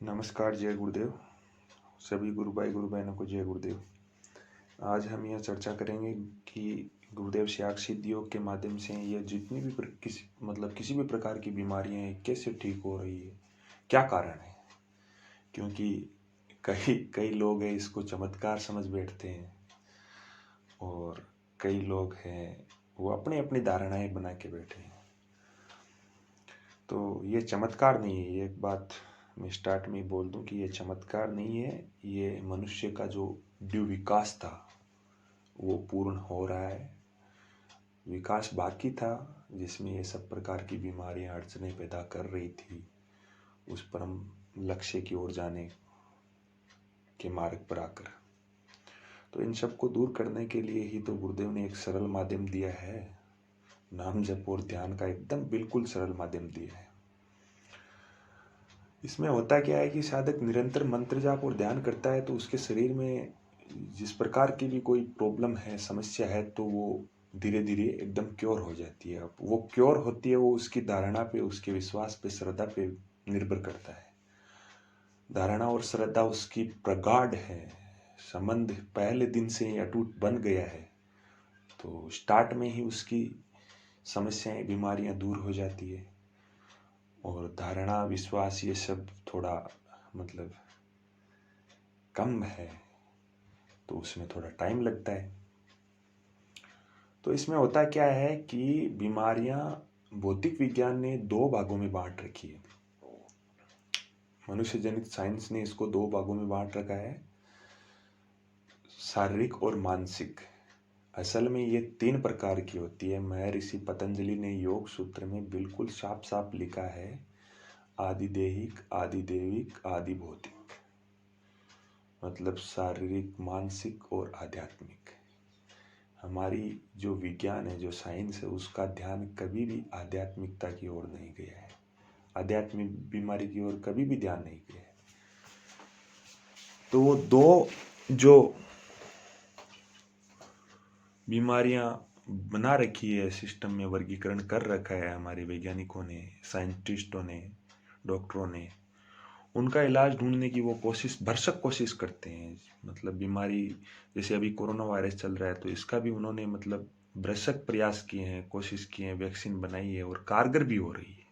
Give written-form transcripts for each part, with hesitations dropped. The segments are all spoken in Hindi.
नमस्कार, जय गुरुदेव। सभी गुरु भाई गुरु बहनों को जय गुरुदेव। आज हम यह चर्चा करेंगे कि गुरुदेव शाख सिद्ध योग के माध्यम से यह जितनी भी किसी भी प्रकार की बीमारियां हैं कैसे ठीक हो रही है, क्या कारण है। क्योंकि कई कई लोग हैं इसको चमत्कार समझ बैठते हैं और कई लोग हैं वो अपनी अपनी धारणाएं बना के बैठे हैं। तो ये चमत्कार नहीं है। ये एक बात मैं स्टार्ट में ही बोल दूं कि ये चमत्कार नहीं है। ये मनुष्य का जो विकास था वो पूर्ण हो रहा है। विकास बाकी था जिसमें ये सब प्रकार की बीमारियां अड़चनें पैदा कर रही थी। उस परम लक्ष्य की ओर जाने के मार्ग पर आकर तो इन सब को दूर करने के लिए ही तो गुरुदेव ने एक सरल माध्यम दिया है। नाम जप और ध्यान का एकदम बिल्कुल सरल माध्यम दिया है। इसमें होता क्या है कि साधक निरंतर मंत्र जाप और ध्यान करता है तो उसके शरीर में जिस प्रकार की भी कोई प्रॉब्लम है, समस्या है, तो वो धीरे धीरे एकदम क्योर हो जाती है। अब वो क्योर होती है, वो उसकी धारणा पे, उसके विश्वास पे, श्रद्धा पे निर्भर करता है। धारणा और श्रद्धा उसकी प्रगाढ़ है, संबंध पहले दिन से ही अटूट बन गया है, तो स्टार्ट में ही उसकी समस्याएं, बीमारियां दूर हो जाती है। और धारणा, विश्वास ये सब थोड़ा कम है तो उसमें थोड़ा टाइम लगता है। तो इसमें होता क्या है कि बीमारियां भौतिक विज्ञान ने दो भागों में बांट रखी है। मनुष्य जनित साइंस ने इसको दो भागों में बांट रखा है, शारीरिक और मानसिक। असल में ये तीन प्रकार की होती है। महर्षि पतंजलि ने योग सूत्र में बिल्कुल साफ साफ लिखा है, आदि देहिक, आदि देविक, आदि भौतिक। मतलब शारीरिक, मानसिक और आध्यात्मिक। हमारी जो विज्ञान है, जो साइंस है, उसका ध्यान कभी भी आध्यात्मिकता की ओर नहीं गया है, आध्यात्मिक बीमारी की ओर कभी भी ध्यान नहीं गया है। तो वो दो जो बीमारियां बना रखी है, सिस्टम में वर्गीकरण कर रखा है हमारे वैज्ञानिकों ने, साइंटिस्टों ने, डॉक्टरों ने, उनका इलाज ढूंढने की वो भरसक कोशिश करते हैं। बीमारी जैसे अभी कोरोना वायरस चल रहा है तो इसका भी उन्होंने भरसक प्रयास किए हैं, कोशिश की है, वैक्सीन बनाई है और कारगर भी हो रही है।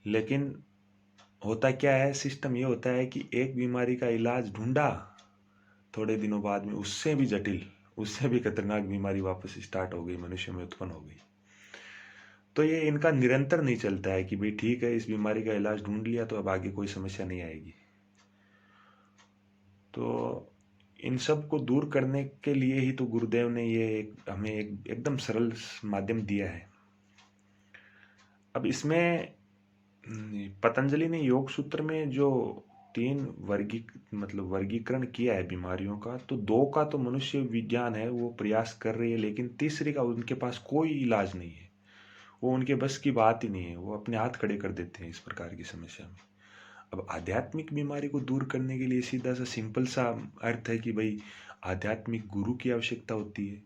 लेकिन होता क्या है, सिस्टम ये होता है कि एक बीमारी का इलाज ढूंढा, थोड़े दिनों बाद में उससे भी जटिल, उससे भी खतरनाक बीमारी वापस स्टार्ट हो गई, मनुष्य में उत्पन्न हो गई। तो ये इनका निरंतर नहीं चलता है कि भाई ठीक है, इस बीमारी का इलाज ढूंढ लिया तो अब आगे कोई समस्या नहीं आएगी। तो इन सब को दूर करने के लिए ही तो गुरुदेव ने हमें एकदम सरल माध्यम दिया है। अब इसमें पतंजलि ने योग सूत्र में जो तीन वर्गीकरण किया है बीमारियों का, तो दो का तो मनुष्य विज्ञान है, वो प्रयास कर रही है, लेकिन तीसरी का उनके पास कोई इलाज नहीं है। वो उनके बस की बात ही नहीं है, वो अपने हाथ खड़े कर देते हैं इस प्रकार की समस्या में। अब आध्यात्मिक बीमारी को दूर करने के लिए सीधा सा सिंपल सा अर्थ है कि भाई आध्यात्मिक गुरु की आवश्यकता होती है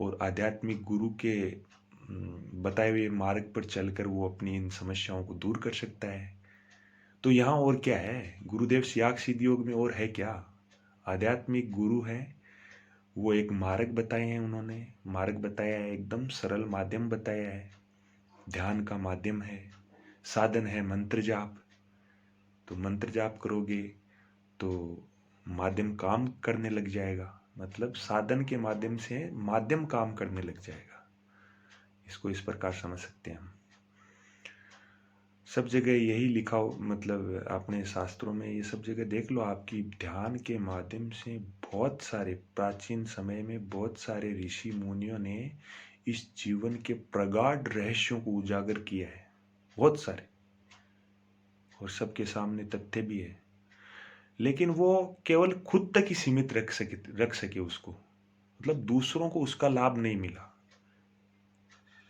और आध्यात्मिक गुरु के बताए हुए मार्ग पर चलकर वो अपनी इन समस्याओं को दूर कर सकता है। तो यहाँ और क्या है, गुरुदेव शाख सिद्ध योग में और है क्या। आध्यात्मिक गुरु है, वो एक मार्ग बताए हैं, उन्होंने मार्ग बताया है, एकदम सरल माध्यम बताया है। ध्यान का माध्यम है, साधन है मंत्र जाप। तो मंत्र जाप करोगे तो माध्यम काम करने लग जाएगा, साधन के माध्यम से माध्यम काम करने लग जाएगा। इसको इस प्रकार समझ सकते हैं हम। सब जगह यही लिखा हो, आपने शास्त्रों में ये सब जगह देख लो आपकी, ध्यान के माध्यम से बहुत सारे प्राचीन समय में बहुत सारे ऋषि मुनियों ने इस जीवन के प्रगाढ़ रहस्यों को उजागर किया है, बहुत सारे, और सबके सामने तथ्य भी है। लेकिन वो केवल खुद तक ही सीमित रख सके उसको, दूसरों को उसका लाभ नहीं मिला।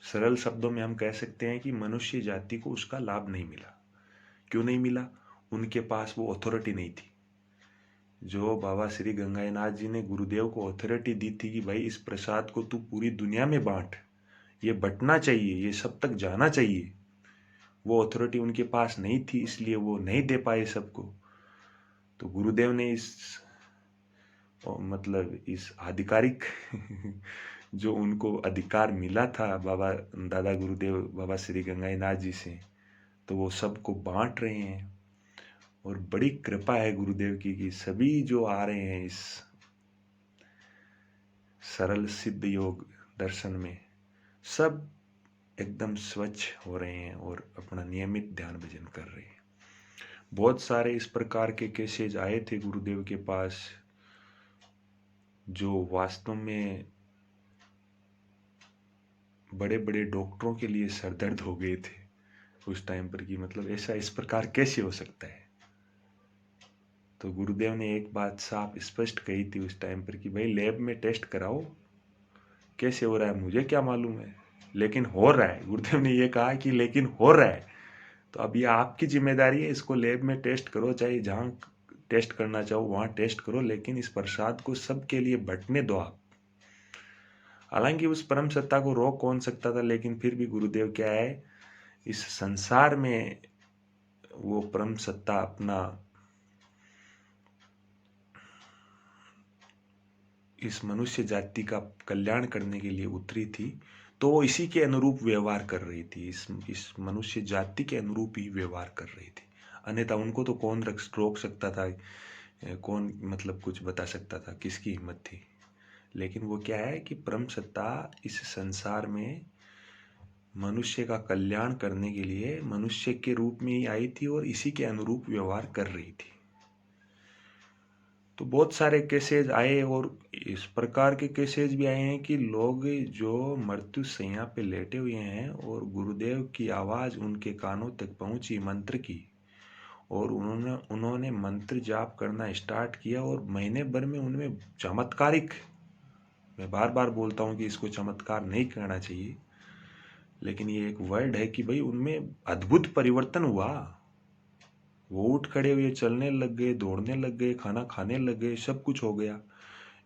सरल शब्दों में हम कह सकते हैं कि मनुष्य जाति को उसका लाभ नहीं मिला। क्यों नहीं मिला? उनके पास वो अथॉरिटी नहीं थी। जो बाबा श्री गंगानाथ जी ने गुरुदेव को अथॉरिटी दी थी कि भाई इस प्रसाद को तू पूरी दुनिया में बांट, ये बंटना चाहिए, ये सब तक जाना चाहिए, वो अथॉरिटी उनके पास नहीं थी, इसलिए वो नहीं दे पाए सबको। तो गुरुदेव ने मतलब इस आधिकारिक जो उनको अधिकार मिला था बाबा दादा गुरुदेव बाबा श्री गंगाई नाथ जी से, तो वो सबको बांट रहे हैं। और बड़ी कृपा है गुरुदेव की कि सभी जो आ रहे हैं इस सरल सिद्ध योग दर्शन में, सब एकदम स्वच्छ हो रहे हैं और अपना नियमित ध्यान भजन कर रहे हैं। बहुत सारे इस प्रकार के केसेज आए थे गुरुदेव के पास, जो वास्तव में बड़े बड़े डॉक्टरों के लिए सरदर्द हो गए थे उस टाइम पर, कि मतलब ऐसा इस प्रकार कैसे हो सकता है। तो गुरुदेव ने एक बात साफ स्पष्ट कही थी उस टाइम पर कि भाई लैब में टेस्ट कराओ, कैसे हो रहा है मुझे क्या मालूम है, लेकिन हो रहा है। गुरुदेव ने ये कहा कि लेकिन हो रहा है, तो अब ये आपकी जिम्मेदारी है, इसको लैब में टेस्ट करो, चाहे जहाँ टेस्ट करना चाहो वहाँ टेस्ट करो, लेकिन इस प्रसाद को सबके लिए बंटने दो आप। हालांकि उस परम सत्ता को रोक कौन सकता था, लेकिन फिर भी गुरुदेव क्या है, इस संसार में वो परम सत्ता अपना इस मनुष्य जाति का कल्याण करने के लिए उतरी थी, तो वो इसी के अनुरूप व्यवहार कर रही थी, इस मनुष्य जाति के अनुरूप ही व्यवहार कर रही थी। अन्यथा उनको तो कौन रोक सकता था, कौन मतलब कुछ बता सकता था, किसकी हिम्मत थी। लेकिन वो क्या है कि परम सत्ता इस संसार में मनुष्य का कल्याण करने के लिए मनुष्य के रूप में ही आई थी और इसी के अनुरूप व्यवहार कर रही थी। तो बहुत सारे केसेज आए, और इस प्रकार के केसेज भी आए हैं कि लोग जो मृत्यु शैया पे लेटे हुए हैं और गुरुदेव की आवाज़ उनके कानों तक पहुंची मंत्र की, और उन्होंने मंत्र जाप करना स्टार्ट किया, और महीने भर में उनमें चमत्कारिक, मैं बार बार बोलता हूँ कि इसको चमत्कार नहीं कहना चाहिए, लेकिन ये एक वर्ड है कि भाई उनमें अद्भुत परिवर्तन हुआ। वो उठ खड़े हुए, चलने लग गए, दौड़ने लग गए, खाना खाने लग गए, सब कुछ हो गया।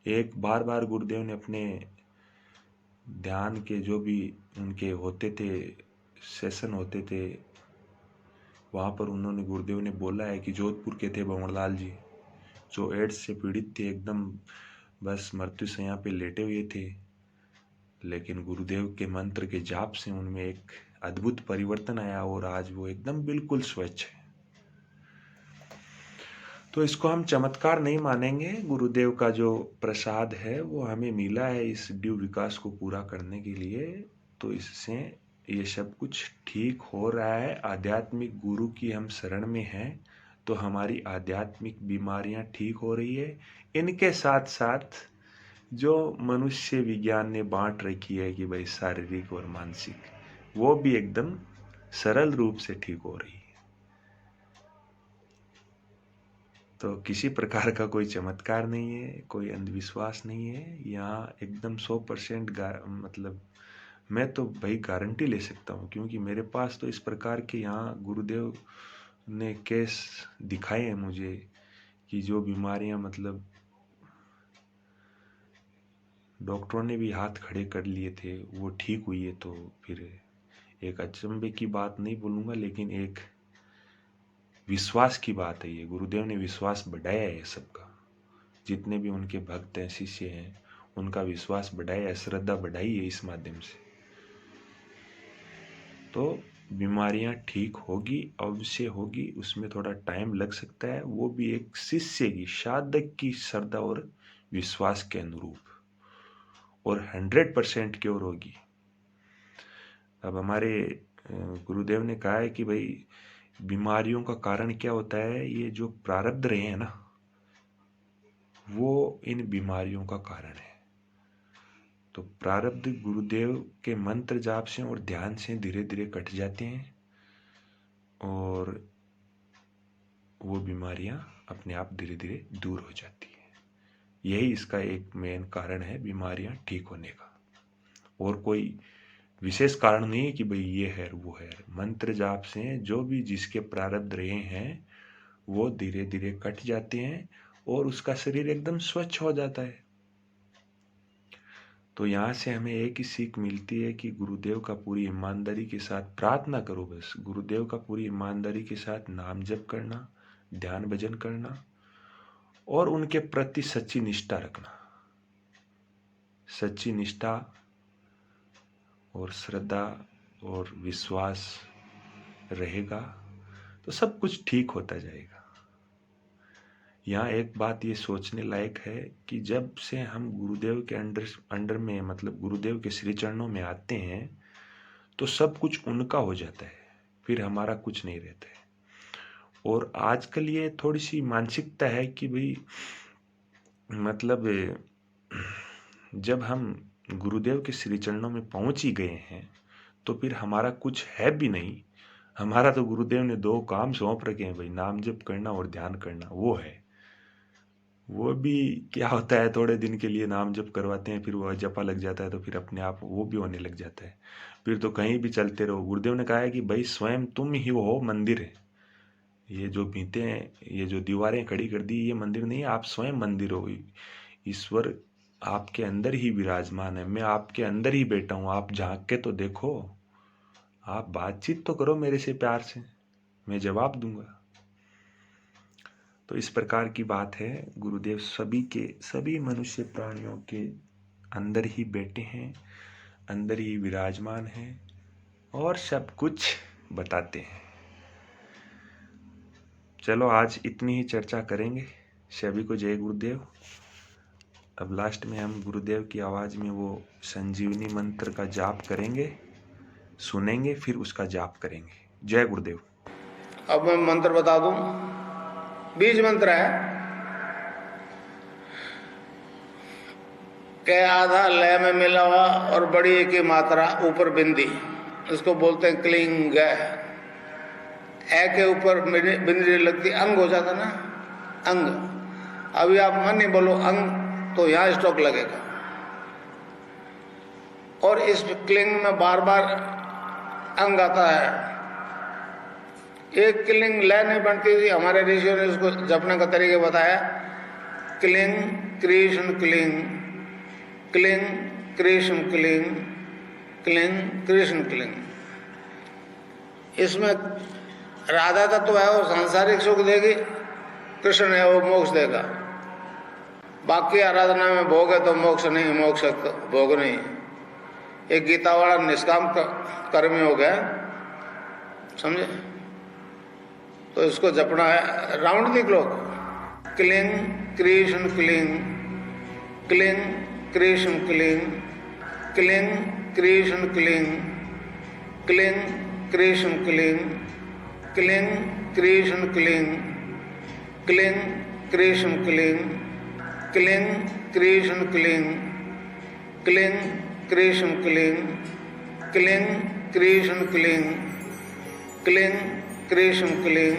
एक बार बार गुरुदेव ने अपने ध्यान के जो भी उनके होते थे, सेशन होते थे, वहाँ पर उन्होंने गुरुदेव ने बोला है कि जोधपुर के थे भंवरलाल जी, जो एड्स से पीड़ित थे, एकदम बस मृत्यु शैया पे लेटे हुए थे, लेकिन गुरुदेव के मंत्र के जाप से उनमें एक अद्भुत परिवर्तन आया और आज वो एकदम बिल्कुल स्वच्छ है। तो इसको हम चमत्कार नहीं मानेंगे, गुरुदेव का जो प्रसाद है वो हमें मिला है इस ड्यू विकास को पूरा करने के लिए, तो इससे ये सब कुछ ठीक हो रहा है। आध्यात्मिक गुरु की हम शरण में हैं, तो हमारी आध्यात्मिक बीमारियां ठीक हो रही है। इनके साथ साथ जो मनुष्य विज्ञान ने बांट रखी है कि भाई शारीरिक और मानसिक, वो भी एकदम सरल रूप से ठीक हो रही है। तो किसी प्रकार का कोई चमत्कार नहीं है, कोई अंधविश्वास नहीं है यहाँ, एकदम 100% मतलब मैं तो भाई गारंटी ले सकता हूँ, क्योंकि मेरे पास तो इस प्रकार के यहाँ गुरुदेव ने केस दिखाए हैं मुझे, कि जो बीमारियाँ मतलब डॉक्टरों ने भी हाथ खड़े कर लिए थे वो ठीक हुई है। तो फिर एक अचंभे की बात नहीं बोलूँगा, लेकिन एक विश्वास की बात है। ये गुरुदेव ने विश्वास बढ़ाया है सबका, जितने भी उनके भक्त हैं, शिष्य हैं, उनका विश्वास बढ़ाया है, श्रद्धा बढ़ाई है इस माध्यम से। तो बीमारियां ठीक होगी, अवश्य होगी, उसमें थोड़ा टाइम लग सकता है, वो भी एक शिष्य की, साधक की श्रद्धा और विश्वास के अनुरूप, और 100% क्योर होगी। अब हमारे गुरुदेव ने कहा है कि भाई बीमारियों का कारण क्या होता है, ये जो प्रारब्ध रहे हैं ना, वो इन बीमारियों का कारण है। तो प्रारब्ध गुरुदेव के मंत्र जाप से और ध्यान से धीरे धीरे कट जाते हैं, और वो बीमारियां अपने आप धीरे धीरे दूर हो जाती हैं। यही इसका एक मेन कारण है बीमारियां ठीक होने का, और कोई विशेष कारण नहीं है कि भाई ये है वो है। मंत्र जाप से जो भी जिसके प्रारब्ध रहे हैं वो धीरे धीरे कट जाते हैं, और उसका शरीर एकदम स्वच्छ हो जाता है। तो यहाँ से हमें एक ही सीख मिलती है कि गुरुदेव का पूरी ईमानदारी के साथ प्रार्थना करो। बस गुरुदेव का पूरी ईमानदारी के साथ नाम जप करना, ध्यान भजन करना और उनके प्रति सच्ची निष्ठा रखना। सच्ची निष्ठा और श्रद्धा और विश्वास रहेगा तो सब कुछ ठीक होता जाएगा। यहाँ एक बात ये सोचने लायक है कि जब से हम गुरुदेव के अंडर में मतलब गुरुदेव के श्री चरणों में आते हैं तो सब कुछ उनका हो जाता है, फिर हमारा कुछ नहीं रहता है। और आजकल ये थोड़ी सी मानसिकता है कि भाई मतलब जब हम गुरुदेव के श्री चरणों में पहुंच ही गए हैं तो फिर हमारा कुछ है भी नहीं। हमारा तो गुरुदेव ने 2 काम सौंप रखे हैं भाई, नाम जप करना और ध्यान करना, वो है। वो भी क्या होता है, थोड़े दिन के लिए नाम जप करवाते हैं, फिर वो जपा लग जाता है तो फिर अपने आप वो भी होने लग जाता है। फिर तो कहीं भी चलते रहो। गुरुदेव ने कहा है कि भाई स्वयं तुम ही हो मंदिर है। ये जो भीतें हैं, ये जो दीवारें खड़ी कर दी, ये मंदिर नहीं, आप स्वयं मंदिर हो। ईश्वर आपके अंदर ही विराजमान है, मैं आपके अंदर ही बैठा हूँ। आप झांक के तो देखो, आप बातचीत तो करो मेरे से प्यार से, मैं जवाब दूंगा। तो इस प्रकार की बात है। गुरुदेव सभी मनुष्य प्राणियों के अंदर ही बैठे हैं, अंदर ही विराजमान हैं और सब कुछ बताते हैं। चलो आज इतनी ही चर्चा करेंगे। सभी को जय गुरुदेव। अब लास्ट में हम गुरुदेव की आवाज़ में वो संजीवनी मंत्र का जाप करेंगे, सुनेंगे, फिर उसका जाप करेंगे। जय गुरुदेव। अब मैं मंत्र बता दूं। बीज मंत्र है के आधा लय में मिला हुआ और बड़ी एक ही मात्रा ऊपर बिंदी, इसको बोलते हैं क्लिंग। ए के ऊपर बिंदी लगती, अंग हो जाता ना, अंग। अभी आप मन नहीं बोलो अंग तो यहां स्टॉक लगेगा। और इस क्लिंग में बार बार अंग आता है। एक क्लिंग लय नहीं बनती थी, हमारे ऋषियों ने इसको जपने का तरीका बताया। क्लिंग कृष्ण क्लिंग, क्लिंग कृष्ण क्लिंग, क्लिंग कृष्ण क्लिंग। इसमें राधा तत्व है, वो सांसारिक सुख देगी, कृष्ण है वो मोक्ष देगा। बाकी आराधना में भोग है तो मोक्ष नहीं, मोक्ष भोग नहीं। एक गीता वाला निष्काम कर्मी हो गया, समझे? तो इसको जपना है राउंड दी क्लॉक। क्लिंग कृष्ण क्लिंग, क्लिंग कृष्ण क्लिंग, क्लिंग कृष्ण क्लिंग, क्लिंग कृष्ण क्लिंग, क्लिंग कृष्ण क्लिंग, क्लिंग कृष्ण क्लिंग, क्लिंग कृष्ण क्लिंग, क्लिंग कृष्ण क्लिंग, क्लिंग कृष्ण क्लिंग, क्लिंग कृष्ण क्लिंग,